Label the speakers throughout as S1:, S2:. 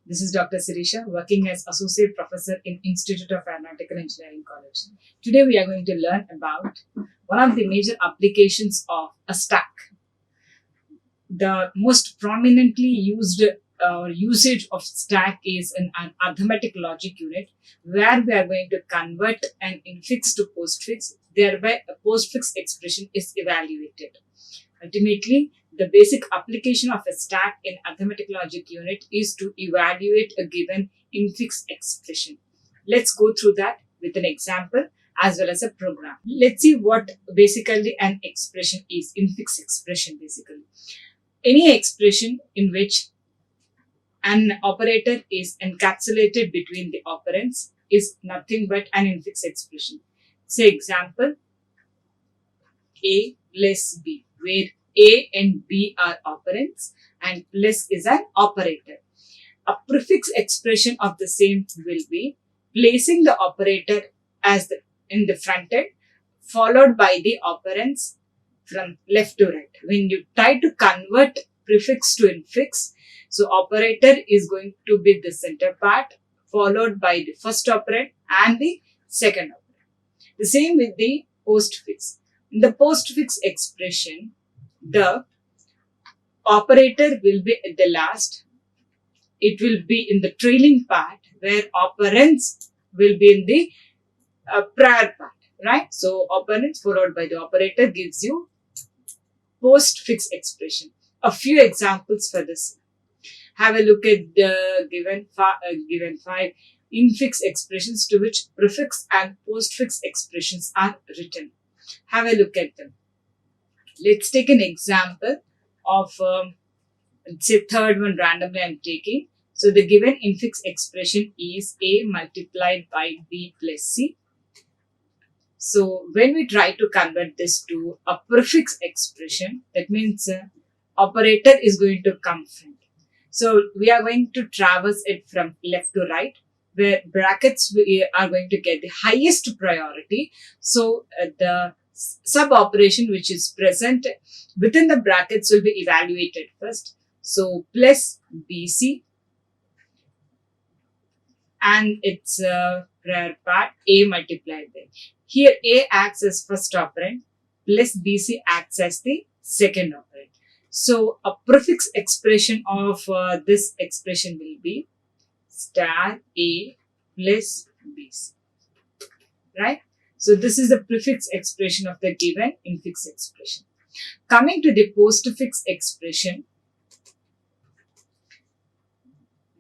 S1: This is Dr. Shirisha, working as Associate Professor in Institute of Aeronautical Engineering College. Today we are going to learn about one of the major applications of a stack. The most prominently used usage of stack is in an arithmetic logic unit, where we are going to convert an infix to postfix, thereby a postfix expression is evaluated. Ultimately, the basic application of a stack in arithmetic logic unit is to evaluate a given infix expression. Let's go through that with an example as well as a program. Let's see what basically an expression is, infix expression basically. Any expression in which an operator is encapsulated between the operands is nothing but an infix expression. Say example, A plus B, where A and B are operands and plus is an operator. A prefix expression of the same will be placing the operator in the front end, followed by the operands from left to right. When you try to convert prefix to infix, so operator is going to be the center part, followed by the first operand and the second operand. The same with the postfix. In the postfix expression, the operator will be at the last. It will be in the trailing part, where operands will be in the prior part, right? So operands followed by the operator gives you postfix expression. A few examples for this. Have a look at the given five infix expressions to which prefix and postfix expressions are written. Have a look at them. Let's take an example of, say, third one randomly I'm taking. So the given infix expression is A multiplied by B plus C. So when we try to convert this to a prefix expression, that means operator is going to come front. So we are going to traverse it from left to right, where brackets we are going to get the highest priority. So the sub operation which is present within the brackets will be evaluated first. So plus BC and its prior part A multiplied by. Here A acts as first operand plus BC acts as the second operand. So a prefix expression of this expression will be star A plus BC, right? So this is the prefix expression of the given infix expression. Coming to the postfix expression,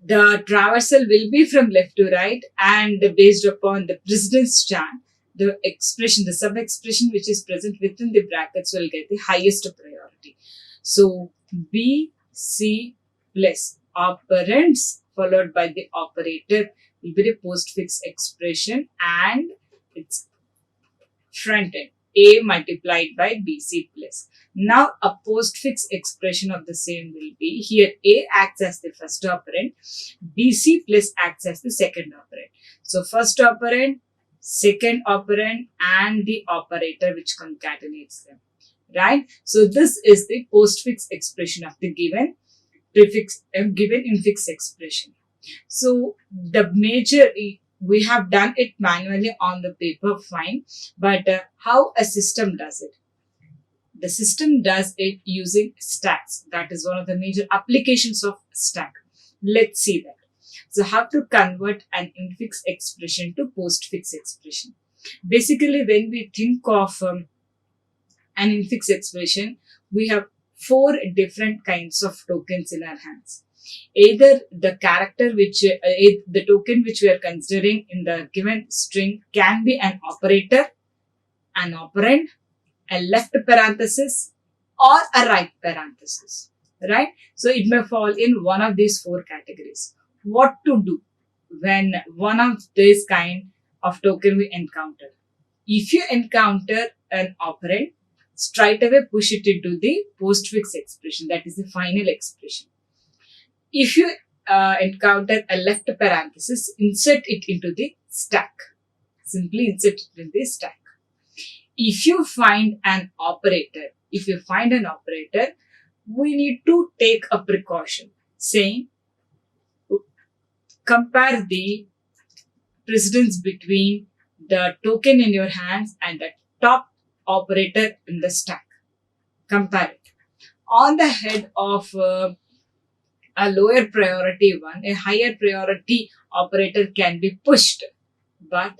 S1: the traversal will be from left to right, and based upon the precedence chart, the expression, the sub-expression which is present within the brackets will get the highest priority. So B, C plus operands followed by the operator will be the postfix expression, and its front end A multiplied by BC plus. Now a postfix expression of the same will be, here A acts as the first operand, BC plus acts as the second operand. So first operand, second operand and the operator which concatenates them, right? So this is the postfix expression of the given prefix, given infix expression. So the major, we have done it manually on the paper, fine, but how a system does it? The system does it using stacks. That is one of the major applications of stack. Let's see that. So how to convert an infix expression to postfix expression. Basically, when we think of an infix expression, we have four different kinds of tokens in our hands. Either the character which, the token which we are considering in the given string can be an operator, an operand, a left parenthesis or a right parenthesis, right? So it may fall in one of these four categories. What to do when one of this kind of token we encounter? If you encounter an operand, straight away push it into the postfix expression, that is the final expression. If you encounter a left parenthesis, insert it into the stack. Simply insert it in the stack. If you find an operator, we need to take a precaution saying compare the precedence between the token in your hands and the top operator in the stack. Compare it. On the head of a lower priority one, a higher priority operator can be pushed, but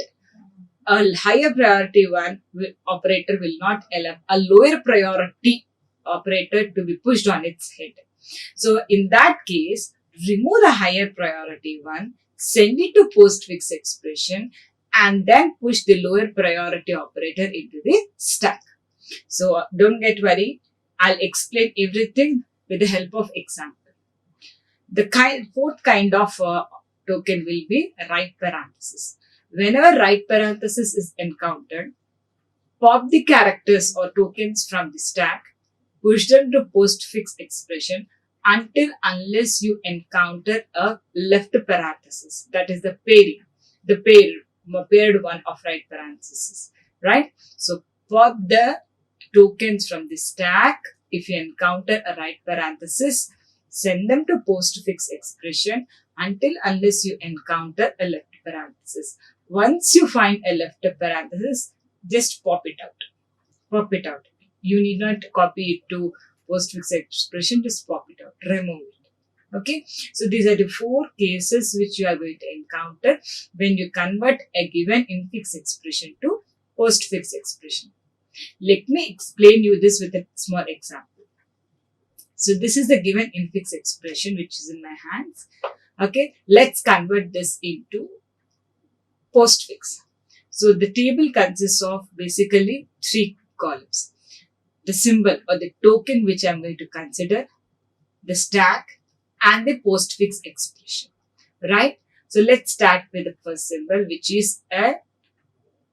S1: a higher priority operator will not allow a lower priority operator to be pushed on its head. So in that case, remove the higher priority one, send it to postfix expression, and then push the lower priority operator into the stack. So don't get worried. I'll explain everything with the help of example. The fourth kind of token will be right parenthesis. Whenever right parenthesis is encountered, pop the characters or tokens from the stack, push them to postfix expression until unless you encounter a left parenthesis. That is the paired one of right parenthesis. Right? So pop the tokens from the stack. If you encounter a right parenthesis, send them to postfix expression until unless you encounter a left parenthesis. Once you find a left parenthesis, just pop it out. Pop it out. You need not copy it to postfix expression, just pop it out. Remove it. Okay. So these are the 4 cases which you are going to encounter when you convert a given infix expression to postfix expression. Let me explain you this with a small example. So this is the given infix expression which is in my hands. Okay. Let's convert this into postfix. So the table consists of basically 3 columns. The symbol or the token which I am going to consider, the stack, and the postfix expression. Right? So let's start with the first symbol, which is a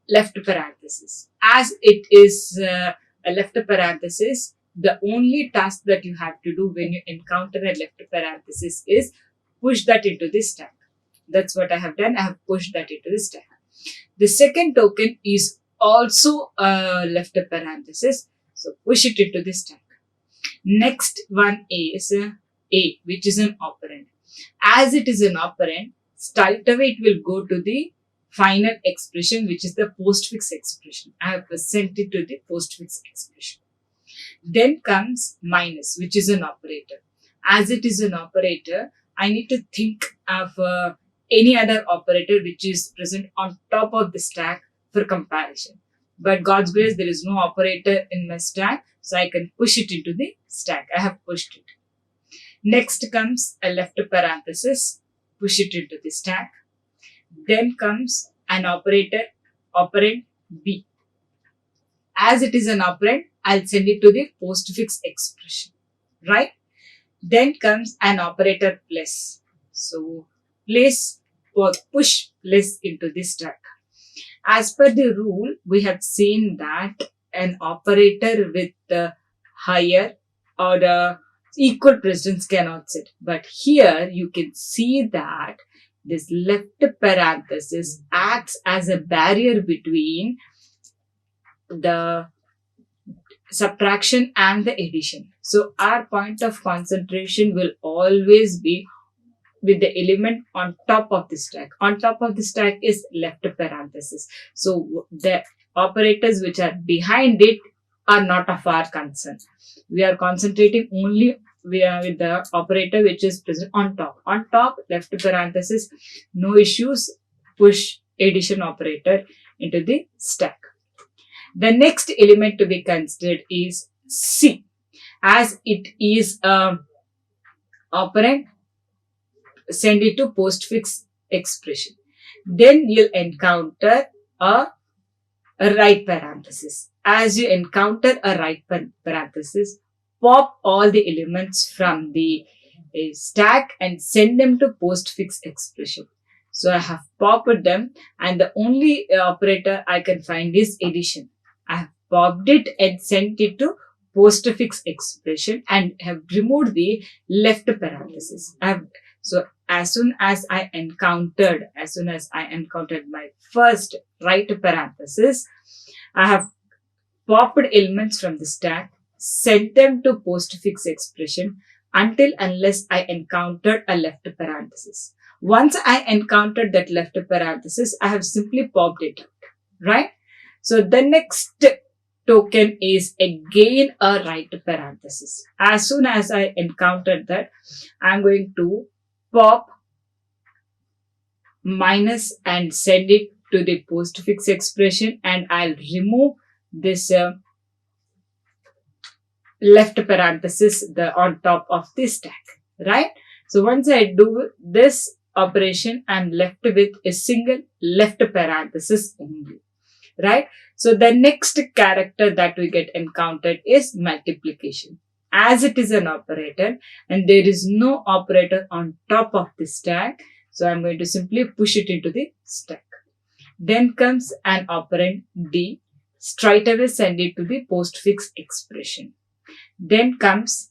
S1: left parenthesis. As it is a left parenthesis, the only task that you have to do when you encounter a left parenthesis is push that into the stack. That's what I have done. I have pushed that into the stack. The second token is also a left parenthesis. So push it into the stack. Next one is A, which is an operand. As it is an operand, straight away it will go to the final expression, which is the postfix expression. I have sent it to the postfix expression. Then comes minus, which is an operator. As it is an operator, I need to think of any other operator which is present on top of the stack for comparison. But God's grace, there is no operator in my stack, so I can push it into the stack. I have pushed it. Next comes a left parenthesis, push it into the stack. Then comes an operator, operand B. As it is an operand, I'll send it to the postfix expression. Right? Then comes an operator plus. So place or push place into the stack. As per the rule, we have seen that an operator with the higher or the equal precedence cannot sit. But here you can see that this left parenthesis acts as a barrier between the subtraction and the addition. So our point of concentration will always be with the element on top of the stack. On top of the stack is left parenthesis. So the operators which are behind it are not of our concern. We are concentrating only with the operator which is present on top. On top, left parenthesis, no issues, push addition operator into the stack. The next element to be considered is C. As it is operand, send it to postfix expression. Then you'll encounter a right parenthesis. As you encounter a right parenthesis, pop all the elements from the stack and send them to postfix expression. So I have popped them, and the only operator I can find is addition. I have popped it and sent it to postfix expression and have removed the left parenthesis. So as soon as I encountered my first right parenthesis, I have popped elements from the stack, sent them to postfix expression until unless I encountered a left parenthesis. Once I encountered that left parenthesis, I have simply popped it out, right? So the next token is again a right parenthesis. As soon as I encountered that, I'm going to pop minus and send it to the postfix expression, and I'll remove this left parenthesis on top of this stack, right? So once I do this operation, I'm left with a single left parenthesis only, right? So the next character that we get encountered is multiplication. As it is an operator and there is no operator on top of the stack, so I'm going to simply push it into the stack. Then comes an operand D. Straight away send it to the postfix expression. Then comes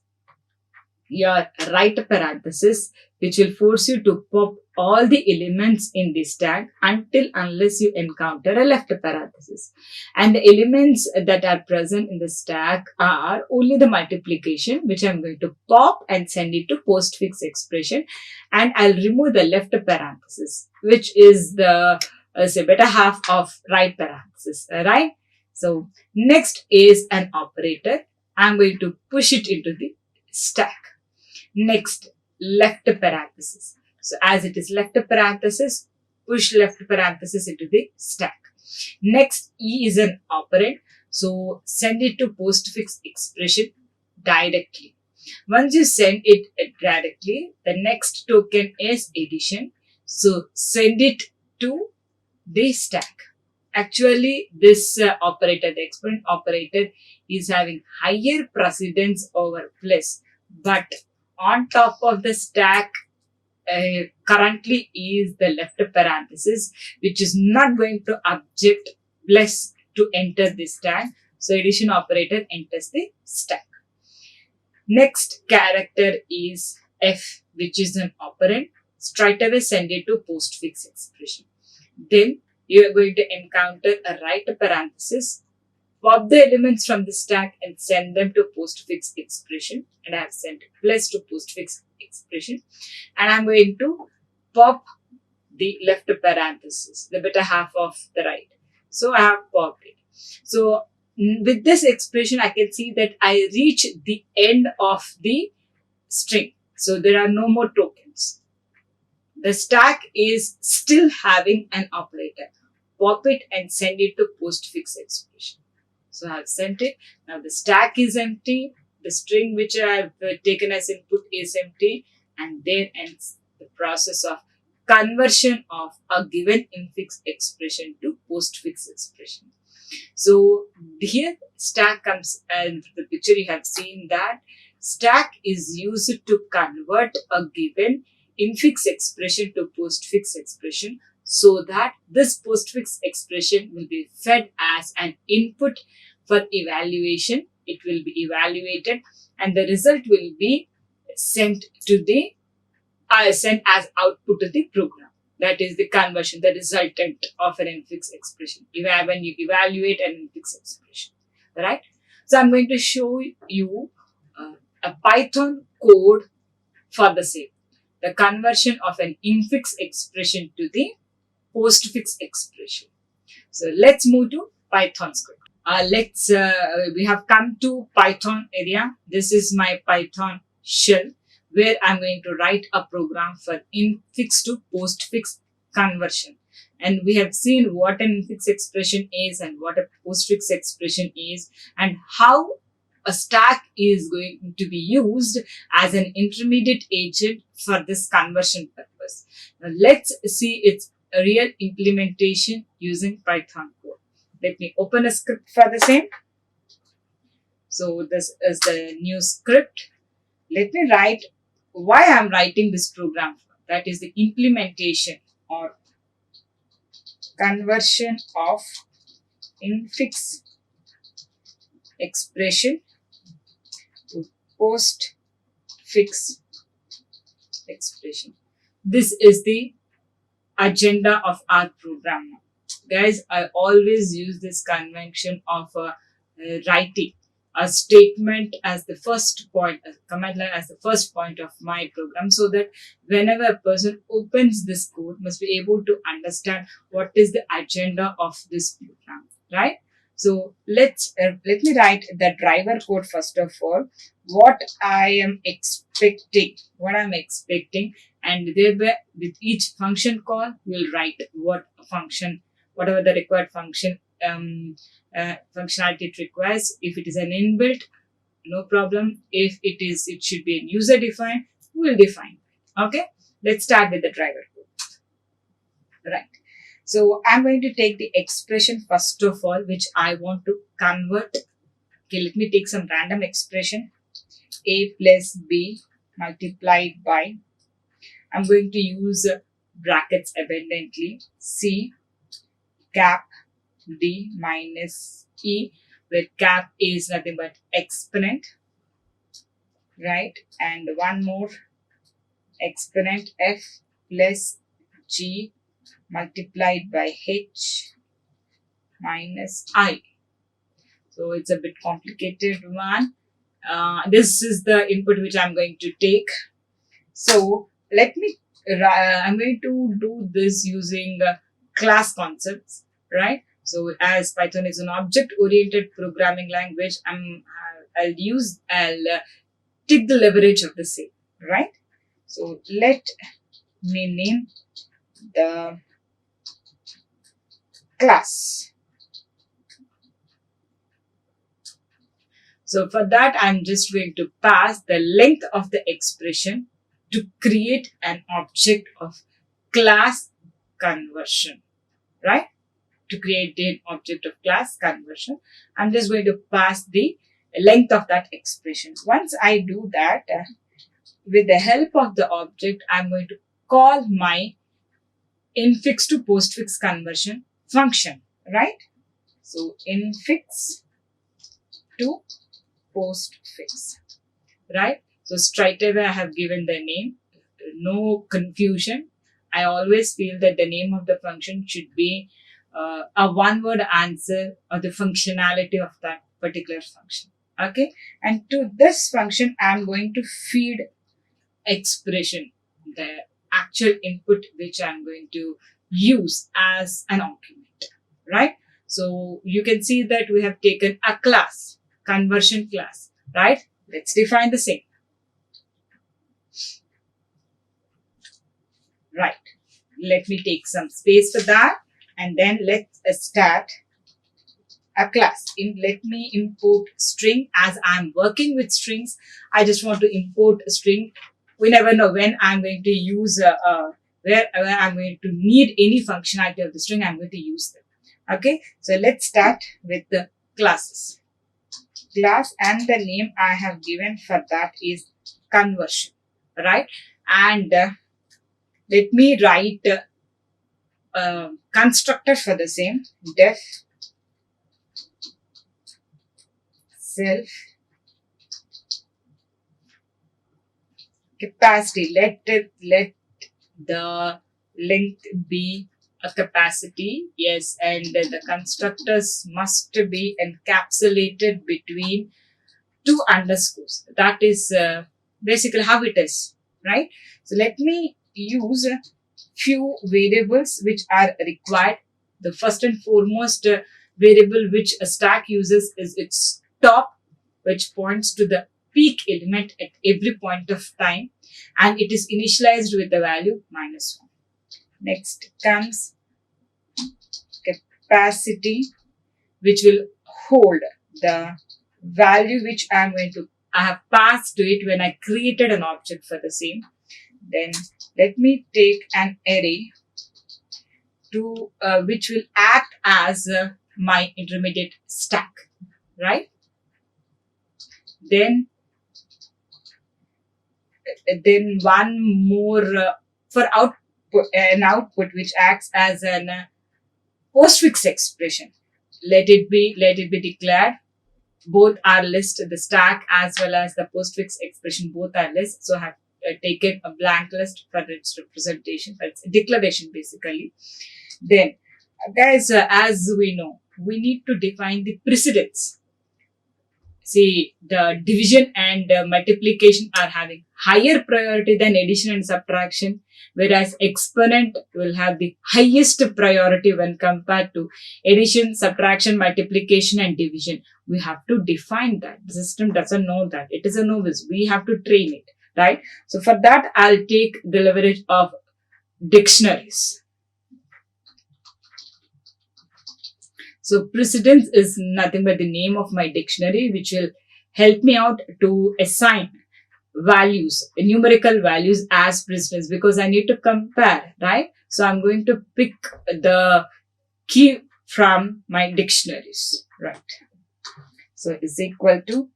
S1: your right parenthesis, which will force you to pop all the elements in the stack unless you encounter a left parenthesis. And the elements that are present in the stack are only the multiplication, which I'm going to pop and send it to postfix expression. And I'll remove the left parenthesis, which is the say better half of right parenthesis, right? So next is an operator. I'm going to push it into the stack. Next, left parenthesis. So as it is left parenthesis, push left parenthesis into the stack. Next, E is an operand. So send it to postfix expression directly. Once you send it directly, the next token is addition. So send it to the stack. Actually, this operator, the exponent operator, is having higher precedence over plus, but on top of the stack currently is the left parenthesis, which is not going to object plus to enter the stack. So addition operator enters the stack. Next character is F, which is an operand. Straight away send it to postfix expression. Then you are going to encounter a right parenthesis, pop the elements from the stack and send them to postfix expression. And I have sent plus to postfix expression. And I'm going to pop the left parenthesis, the better half of the right. So I have popped it. So with this expression, I can see that I reach the end of the string. So there are no more tokens. The stack is still having an operator. Pop it and send it to postfix expression. So I have sent it. Now the stack is empty. The string which I have taken as input is empty. And there ends the process of conversion of a given infix expression to postfix expression. So here stack comes, and the picture you have seen that stack is used to convert a given infix expression to postfix expression, so that this postfix expression will be fed as an input for evaluation. It will be evaluated and the result will be sent to the sent as output to the program. That is the conversion, the resultant of an infix expression. When you evaluate an infix expression, right? So I'm going to show you a Python code for the same. The conversion of an infix expression to the postfix expression. So let's move to Python script. We have come to Python area. This is my Python shell where I'm going to write a program for infix to postfix conversion. And we have seen what an infix expression is and what a postfix expression is and how a stack is going to be used as an intermediate agent for this conversion purpose. Now let's see its real implementation using Python code. Let me open a script for the same. So this is the new script. Let me write why I'm writing this program. That is the implementation or conversion of infix expression to postfix expression. This is the agenda of our program now. Guys, I always use this convention of writing. a statement as the first point, a command line as the first point of my program, so that whenever a person opens this code, must be able to understand what is the agenda of this program, right? So let me write the driver code first of all. What I'm expecting, and thereby with each function call, we'll write what function, whatever the required function functionality it requires. If it is an inbuilt, no problem. If it should be a user defined, we'll define. Okay, let's start with the driver code. Right. So I'm going to take the expression first of all, which I want to convert. Okay, let me take some random expression. A plus B multiplied by, I'm going to use brackets abundantly. C cap D minus E, where cap is nothing but exponent, right? And one more exponent, F plus G multiplied by H minus I. So it's a bit complicated one. This is the input which I'm going to take. So I'm going to do this using class concepts, right? So as Python is an object-oriented programming language, I'll take the leverage of the same, right? So let me name the class. So for that, I'm just going to pass the length of the expression to create an object of class conversion, right? To create an object of class conversion, I'm just going to pass the length of that expression. Once I do that, with the help of the object, I'm going to call my infix to postfix conversion function, right? So infix to postfix, right? So straight away I have given the name, no confusion. I always feel that the name of the function should be a one-word answer of the functionality of that particular function. Okay, and to this function, I'm going to feed expression, the actual input which I'm going to use as an argument, right? So you can see that we have taken a class, conversion class, right? Let's define the same. Right. Let me take some space for that, and then let's start a class. Let me import string. As I'm working with strings, I just want to import a string. We never know when I'm going to use where I'm going to need any functionality of the string. I'm going to use them. Okay, so let's start with the classes. Class, and the name I have given for that is conversion, right? And let me write constructor for the same. Def self capacity. Let the length be a capacity. Yes, and the constructors must be encapsulated between two underscores. That is basically how it is, right? So let me use a few variables which are required. The first and foremost variable which a stack uses is its top, which points to the peak element at every point of time, and it is initialized with the value -1. Next comes capacity, which will hold the value which I have passed to it when I created an object for the same. Then let me take an array to which will act as my intermediate stack, right? Then one more for an output which acts as an postfix expression. Let it be declared. Both are list, the stack as well as the postfix expression, both are list. So I have taken a blank list for its representation, for its declaration basically. Then guys, as we know, we need to define the precedence. see, the division and multiplication are having higher priority than addition and subtraction, whereas exponent will have the highest priority when compared to addition, subtraction, multiplication, and division. We have to define that. The system doesn't know that. It is a novice. We have to train it, right? So for that, I'll take the leverage of dictionaries. So precedence is nothing but the name of my dictionary, which will help me out to assign values, numerical values as precedence, because I need to compare, right? So I'm going to pick the key from my dictionaries, right? So is equal to,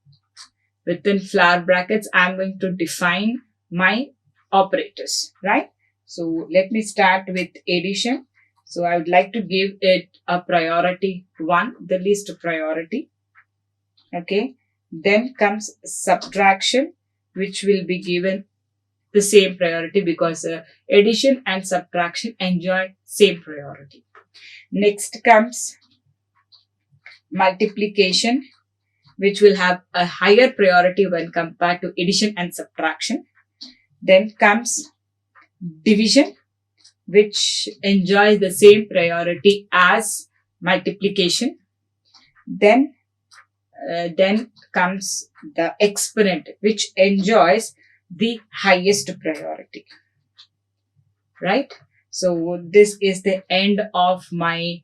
S1: within flower brackets, I'm going to define my operators, right? So let me start with addition. So I would like to give it a priority 1, the least priority. Okay. Then comes subtraction, which will be given the same priority because addition and subtraction enjoy same priority. Next comes multiplication, which will have a higher priority when compared to addition and subtraction. Then comes division, which enjoys the same priority as multiplication. Then comes the exponent, which enjoys the highest priority, right? So this is the end of my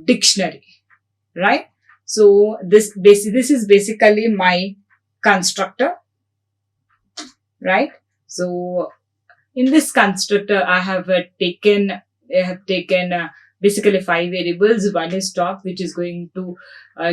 S1: dictionary, right? So this is basically my constructor, right? So in this constructor, I have taken basically 5 variables. One is top, which is going to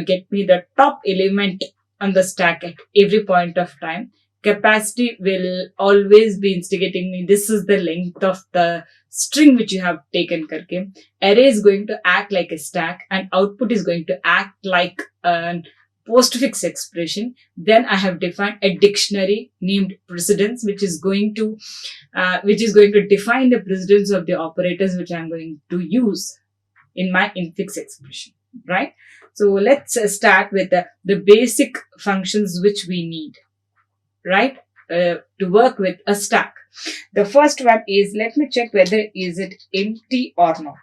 S1: get me the top element on the stack at every point of time. Capacity will always be instigating me. This is the length of the string which you have taken karke. Array is going to act like a stack, and output is going to act like an postfix expression. Then I have defined a dictionary named precedence, which is going to define the precedence of the operators which I'm going to use in my infix expression, right? So let's start with the basic functions which we need, right, to work with a stack. The first one is, let me check whether is it empty or not.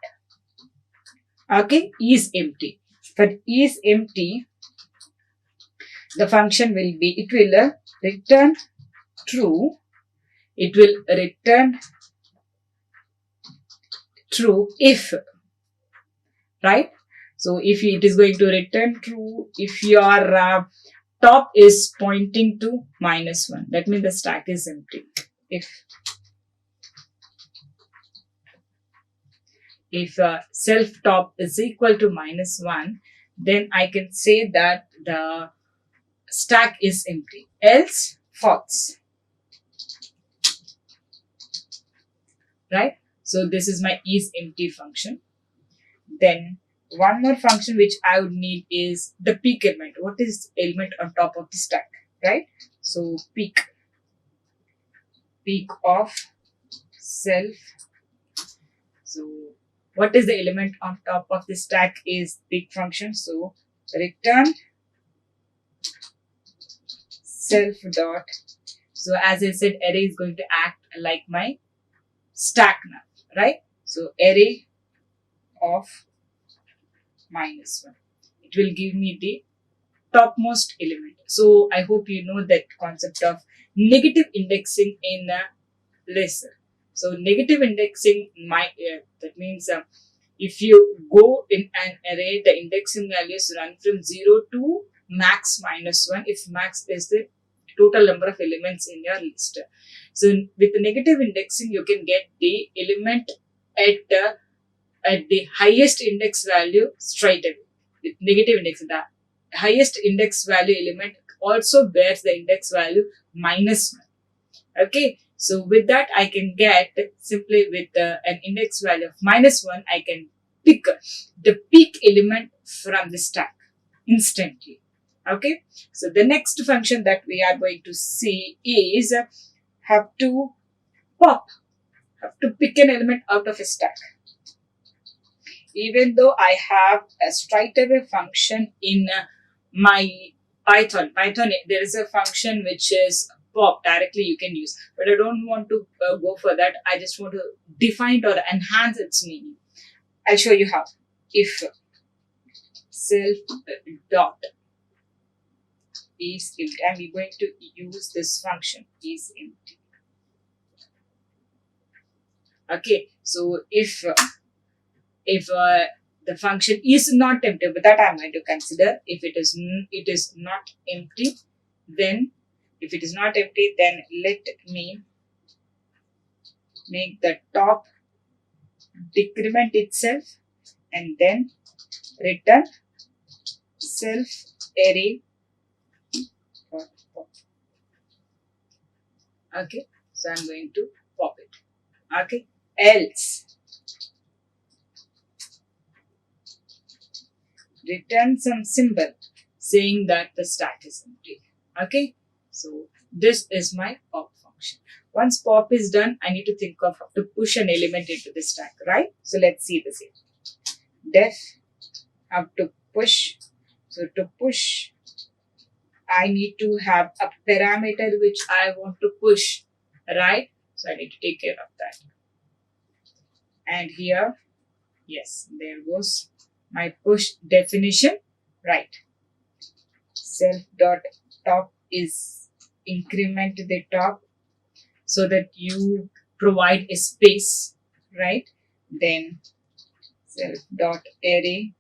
S1: Okay, is empty. For is empty, the function will be, it will return true. It will return true if, right? So if it is going to return true if your top is pointing to -1, that means the stack is empty. If self top is equal to -1, then I can say that the stack is empty, else false, right? So this is my is empty function. Then one more function which I would need is the peak element. What is element on top of the stack, right? So peak of self. So what is the element on top of the stack is peak function. So return self dot. So as I said, array is going to act like my stack now, right? So array of -1. It will give me the topmost element. So I hope you know that concept of negative indexing in a lesson. So negative indexing, that means if you go in an array, the indexing values run from 0 to max -1, if max is the total number of elements in your list. So with the negative indexing, you can get the element at the highest index value straight away. With negative indexing, the highest index value element also bears the index value -1. Okay, so with that I can get simply with an index value of -1, I can pick the peak element from the stack instantly. Okay, so the next function that we are going to see is have to pick an element out of a stack. Even though I have a straight away function in my Python, there is a function which is pop directly you can use, but I don't want to go for that. I just want to define or enhance its meaning. I'll show you how. If self dot is empty, I'm going to use this function is empty. Okay, so if the function is not empty, but that I'm going to consider. If it is not empty, then if it is not empty, then let me make the top decrement itself and then return self array. Okay, so I'm going to pop it. Okay, else return some symbol saying that the stack is empty. Okay, so this is my pop function. Once pop is done, I need to think of how to push an element into the stack, right? So let's see this here. Def have to push. So to push, I need to have a parameter which I want to push, right? So I need to take care of that. And here, yes, there goes my push definition, right? Self dot top is increment the top so that you provide a space, right? Then self dot array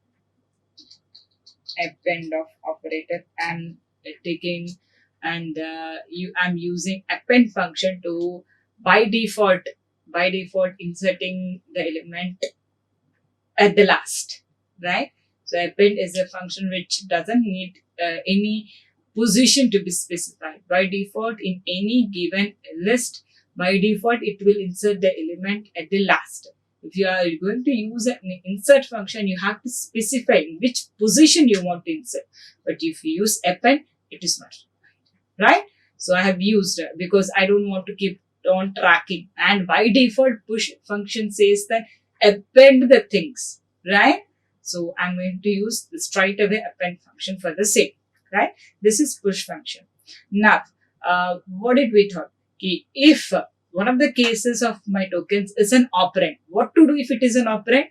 S1: append of operator. I'm taking and I'm using append function to by default inserting the element at the last, right? So append is a function which doesn't need any position to be specified. By default, in any given list, by default it will insert the element at the last. If you are going to use an insert function, you have to specify in which position you want to insert. But if you use append, it is not right. So I have used because I don't want to keep on tracking, and by default push function says that append the things, right? So I'm going to use the straight away append function for the same, right? This is push function. Now, what did we thought? If one of the cases of my tokens is an operand, what to do if it is an operand?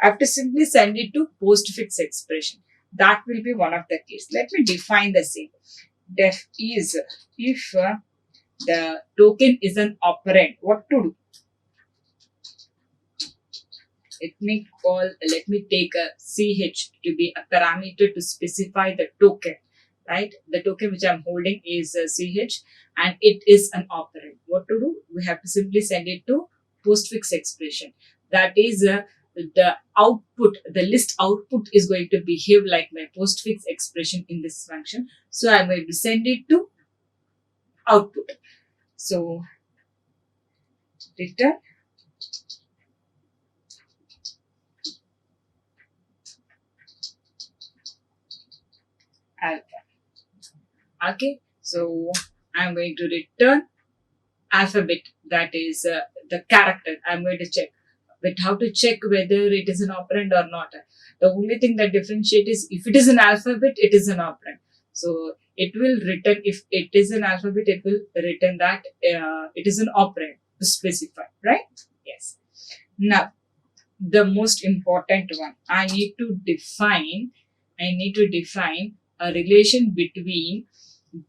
S1: I have to simply send it to postfix expression. That will be one of the cases. Let me define the same. Def is if the token is an operand, what to do? Let me take a ch to be a parameter to specify the token, right? The token which I'm holding is a ch and it is an operand. What to do? We have to simply send it to postfix expression. That is the output, the list output is going to behave like my postfix expression in this function. So I'm going to send it to output. So return alpha. Okay, so I'm going to return alphabet, that is the character. I'm going to check. But how to check whether it is an operand or not? The only thing that differentiates is if it is an alphabet, it is an operand. So it will return, if it is an alphabet, it will return that it is an operand to specify, right? Yes. Now, the most important one, I need to define a relation between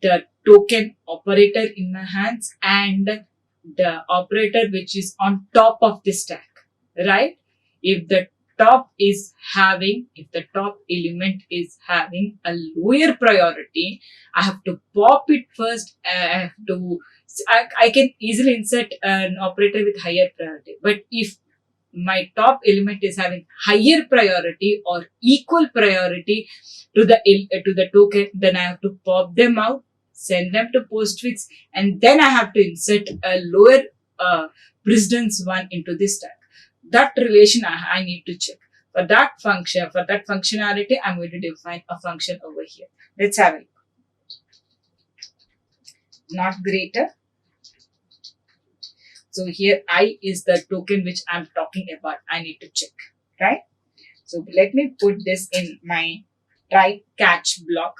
S1: the token operator in my hands and the operator which is on top of the stack, right? If the top element is having a lower priority, I have to pop it first. I can easily insert an operator with higher priority. But if my top element is having higher priority or equal priority to the token, then I have to pop them out, send them to postfix, and then I have to insert a lower precedence one into the stack. That relation I need to check. For that functionality, I'm going to define a function over here. Let's have a look. Not greater. So here I is the token which I'm talking about. I need to check, right? So let me put this in my try catch block.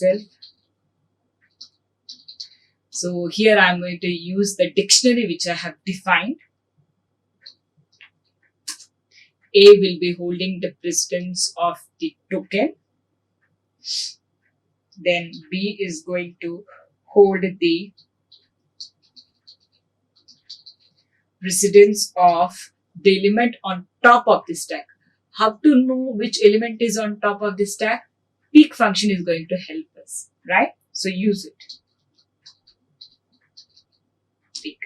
S1: self. So here I'm going to use the dictionary which I have defined. A will be holding the precedence of the token. Then B is going to hold the precedence of the element on top of the stack. How to know which element is on top of the stack? Peek function is going to help us, right? So use it. Peek.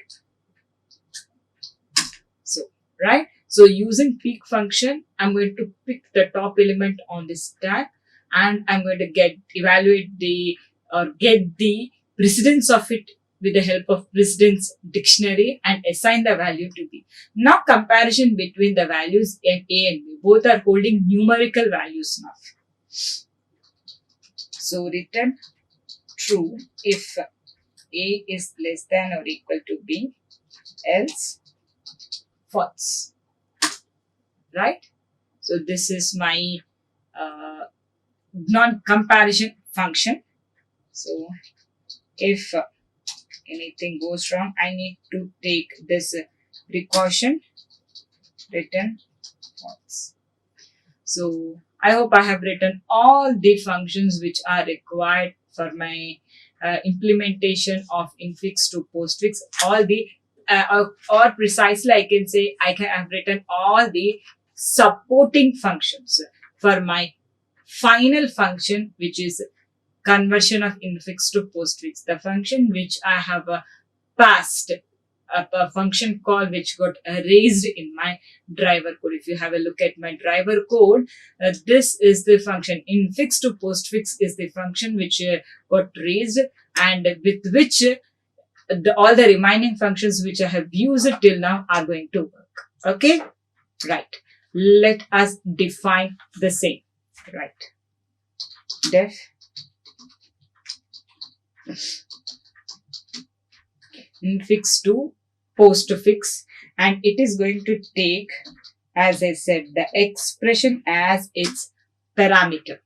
S1: So, right? So using peek function, I'm going to pick the top element on the stack and I'm going to get the precedence of it with the help of precedence dictionary and assign the value to B. Now comparison between the values in A and B. Both are holding numerical values now. So return true if A is less than or equal to B, else false. Right? So this is my non-comparison function. So if anything goes wrong, I need to take this precaution, return false. So I hope I have written all the functions which are required for my implementation of Infix to Postfix. All the or precisely I can say I have written all the supporting functions for my final function, which is conversion of Infix to Postfix. The function which I have passed a function call which got raised in my driver code. If you have a look at my driver code, this is the function. Infix to Postfix is the function which got raised and with which all the remaining functions which I have used till now are going to work. Okay? Right. Let us define the same. Right. Def Infix to Postfix, and it is going to take, as I said, the expression as its parameter.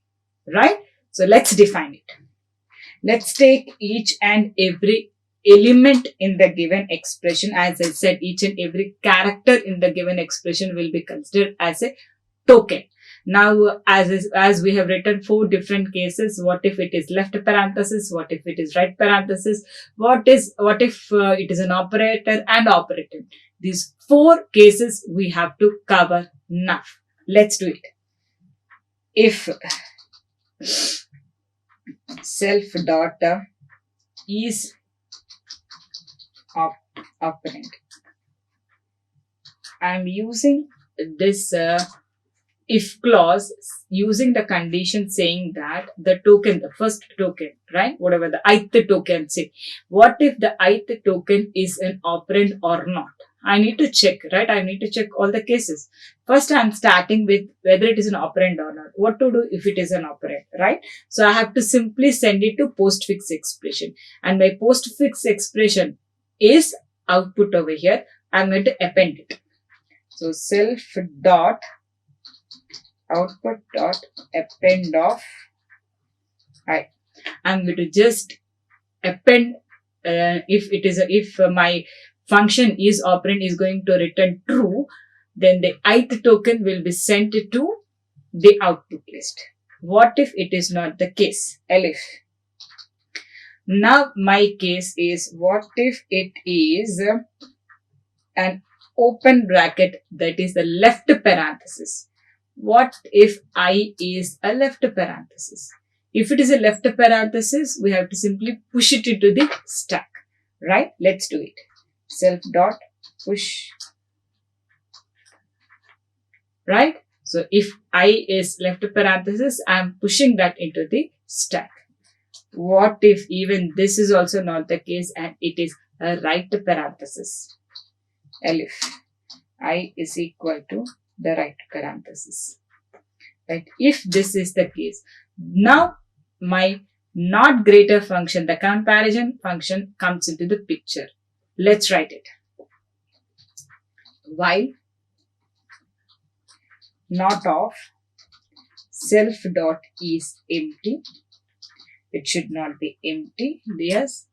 S1: Right? So let's define it. Let's take each and every element in the given expression. As I said, each and every character in the given expression will be considered as a token. Now, as we have written 4 different cases, what if it is left parenthesis, what if it is right parenthesis, what if it is an operator and operator. These 4 cases we have to cover now. Let's do it. If self dot is operand, I am using this if clause using the condition saying that the token, the first token, right, whatever the ith token say, what if the ith token is an operand or not? I need to check, right? I need to check all the cases. First, I'm starting with whether it is an operand or not. What to do if it is an operand, right? So I have to simply send it to postfix expression, and my postfix expression is output over here. I'm going to append it. So self dot output dot append of I. I'm going to just append if my function is operand is going to return true, then the ith token will be sent to the output list. What if it is not the case? Elif. Now my case is, what if it is an open bracket, that is the left parenthesis. What if I is a left parenthesis? If it is a left parenthesis, we have to simply push it into the stack, right? Let's do it. Self dot push, right? So if I is left parenthesis, I am pushing that into the stack. What if even this is also not the case and it is a right parenthesis? Elif, I is equal to the right parenthesis, right? If this is the case, now my not greater function, the comparison function, comes into the picture. Let's write it. While not of self dot is empty, it should not be empty. Yes,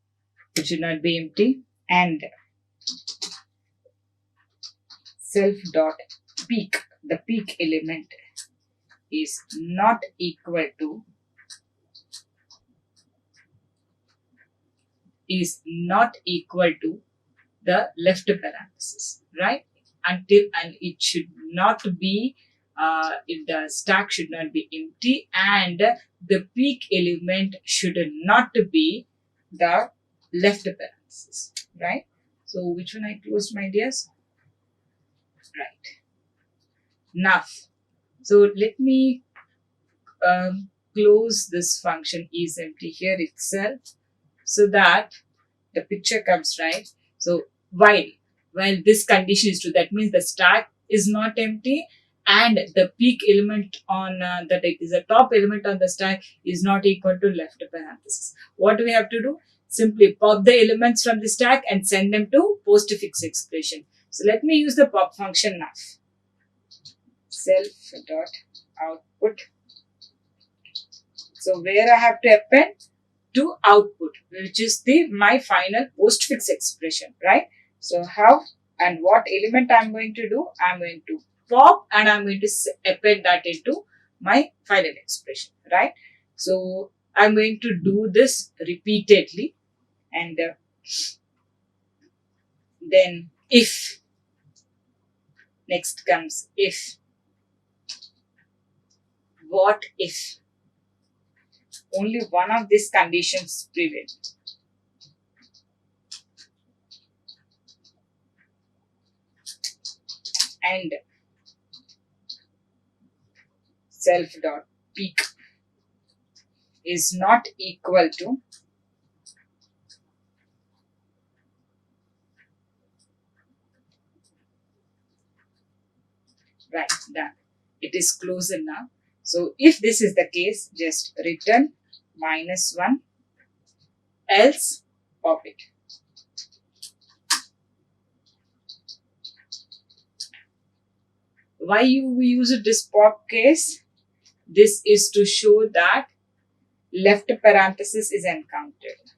S1: it should not be empty. And self dot peak, the peak element is not equal to the left parenthesis, right? Until, and it should not be if the stack should not be empty, and the peak element should not be the left parenthesis, right? So which one I closed, my dears? Right. Now, so let me close this function is empty here itself, so that the picture comes right. So while this condition is true, that means the stack is not empty, and the peak element on that it is a top element on the stack is not equal to left parenthesis. What do we have to do? Simply pop the elements from the stack and send them to postfix expression. So let me use the pop function now. Self dot output. So where I have to append? To output, which is my final postfix expression, right? So how and what element I'm going to do? I'm going to pop and I'm going to append that into my final expression, right? So I'm going to do this repeatedly, and then if next comes if. What if only one of these conditions prevail? And self dot peak is not equal to right, done. It is closed now. So if this is the case, just return -1, else pop it. Why you use this pop case? This is to show that left parenthesis is encountered.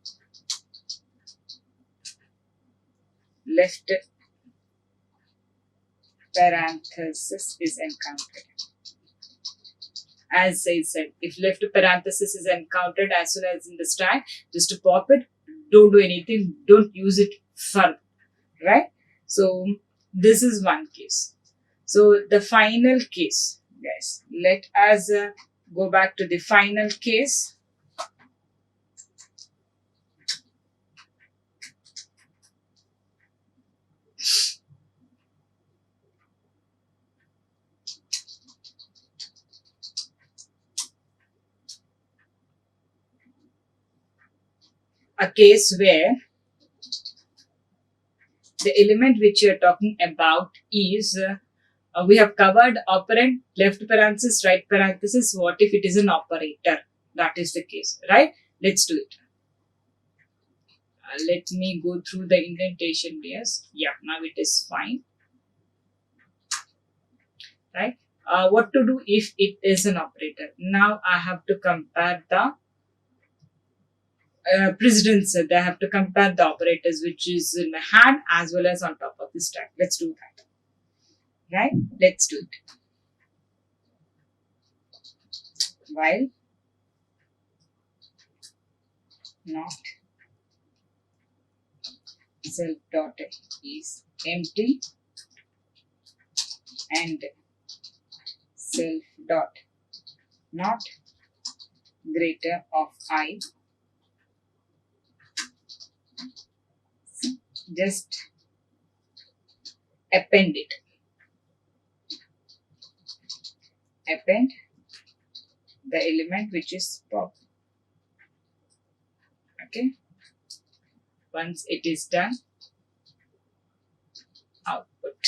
S1: Left parenthesis is encountered. As I said, if left parenthesis is encountered as soon as in the stack, just to pop it, don't do anything, don't use it further, right? So this is one case. So the final case, guys, let us go back to the final case. A case where the element which you are talking about is we have covered operand, left parenthesis, right parenthesis. What if it is an operator? That is the case, right? Let's do it. Let me go through the indentation layers. Yeah, now it is fine, right? What to do if it is an operator? Now I have to compare the precedence. They have to compare the operators which is in the hand as well as on top of the stack. Let's do that. Right? Let's do it. While not self dot is empty and self dot not greater of I, just append it. Append the element which is pop. Okay. Once it is done, output.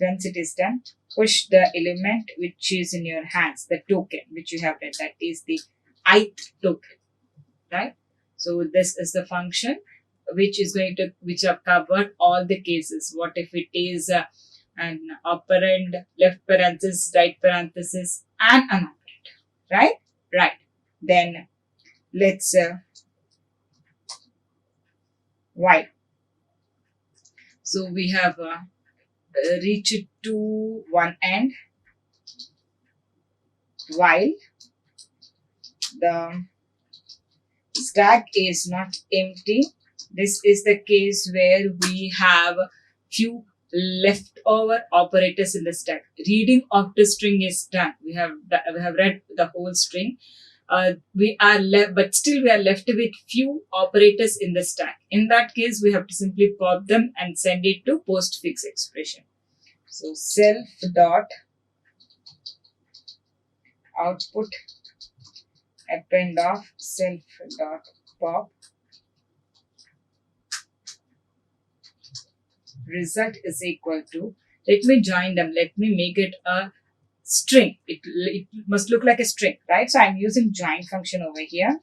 S1: Once it is done, push the element which is in your hands, the token which you have read, that is the ith token, right? So this is the function which is going to, which have covered all the cases. What if it is an operand, left parenthesis, right parenthesis, and an operand, right? right? Then let's while. So we have reached to one end while the stack is not empty. This is the case where we have few leftover operators in the stack. Reading of the string is done. We have read the whole string. We are left, but still we are left with few operators in the stack. In that case, we have to simply pop them and send it to postfix expression. So self dot output append of self dot pop result is equal to, let me join them, let me make it a string. It must look like a string, right? So I'm using join function over here.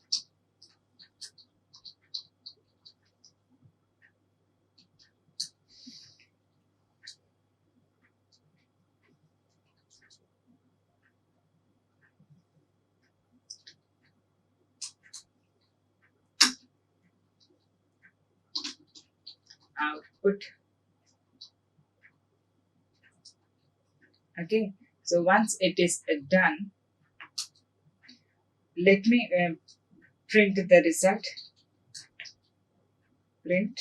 S1: Output. Okay, so once it is done, let me print the result. Print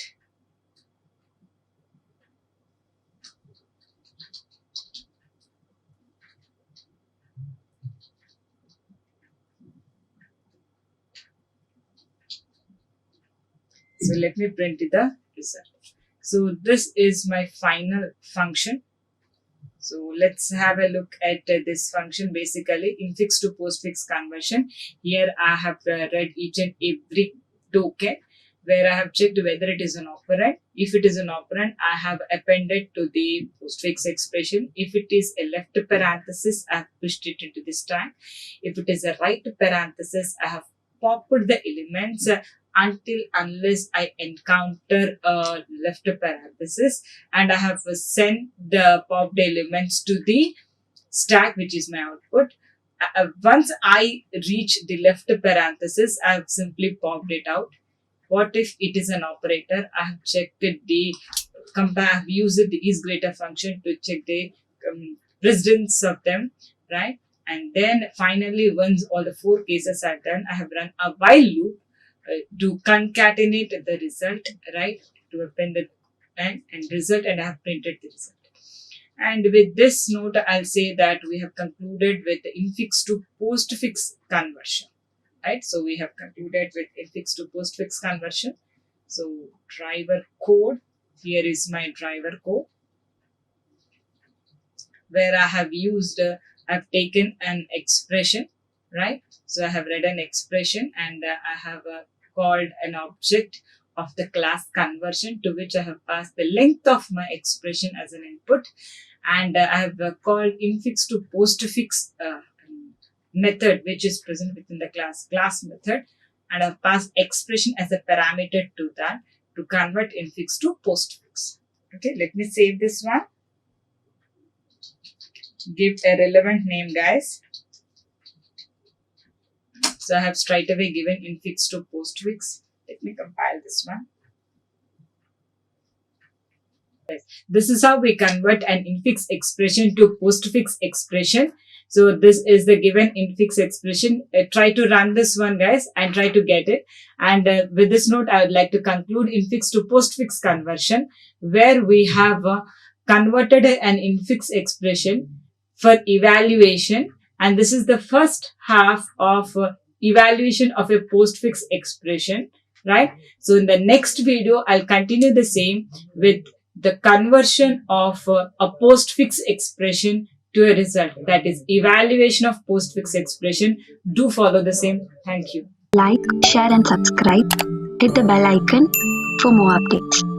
S1: so let me print the result. So this is my final function. So let's have a look at this function. Basically, infix to postfix conversion. Here I have read each and every token where I have checked whether it is an operand. If it is an operand, I have appended to the postfix expression. If it is a left parenthesis, I have pushed it into the stack. If it is a right parenthesis, I have popped the elements unless I encounter a left parenthesis, and I have sent the popped elements to the stack, which is my output. Once I reach the left parenthesis, I have simply popped it out. What if it is an operator? I have checked the compare, I have used the is greater function to check the precedence of them, right? And then finally, once all the four cases are done, I have run a while loop to concatenate the result, right? To append the and result, and I have printed the result. And with this note, I'll say that we have concluded with the infix to postfix conversion, right? So we have concluded with infix to postfix conversion. So driver code, here is my driver code where I have used, I've taken an expression, right? So I have read an expression and I have called an object of the class conversion to which I have passed the length of my expression as an input, and I have called infix to postfix method which is present within the class method, and I've passed expression as a parameter to that to convert infix to postfix. Okay, let me save this one. Give a relevant name, guys. So I have straight away given infix to postfix. Let me compile this one. This is how we convert an infix expression to postfix expression. So this is the given infix expression. Try to run this one, guys, and try to get it. And with this note, I would like to conclude infix to postfix conversion, where we have converted an infix expression for evaluation. And this is the first half of evaluation of a postfix expression, right? So in the next video, I'll continue the same with the conversion of a postfix expression to a result, that is evaluation of postfix expression. Do follow the same. Thank you.
S2: Like, share and subscribe. Hit the bell icon for more updates.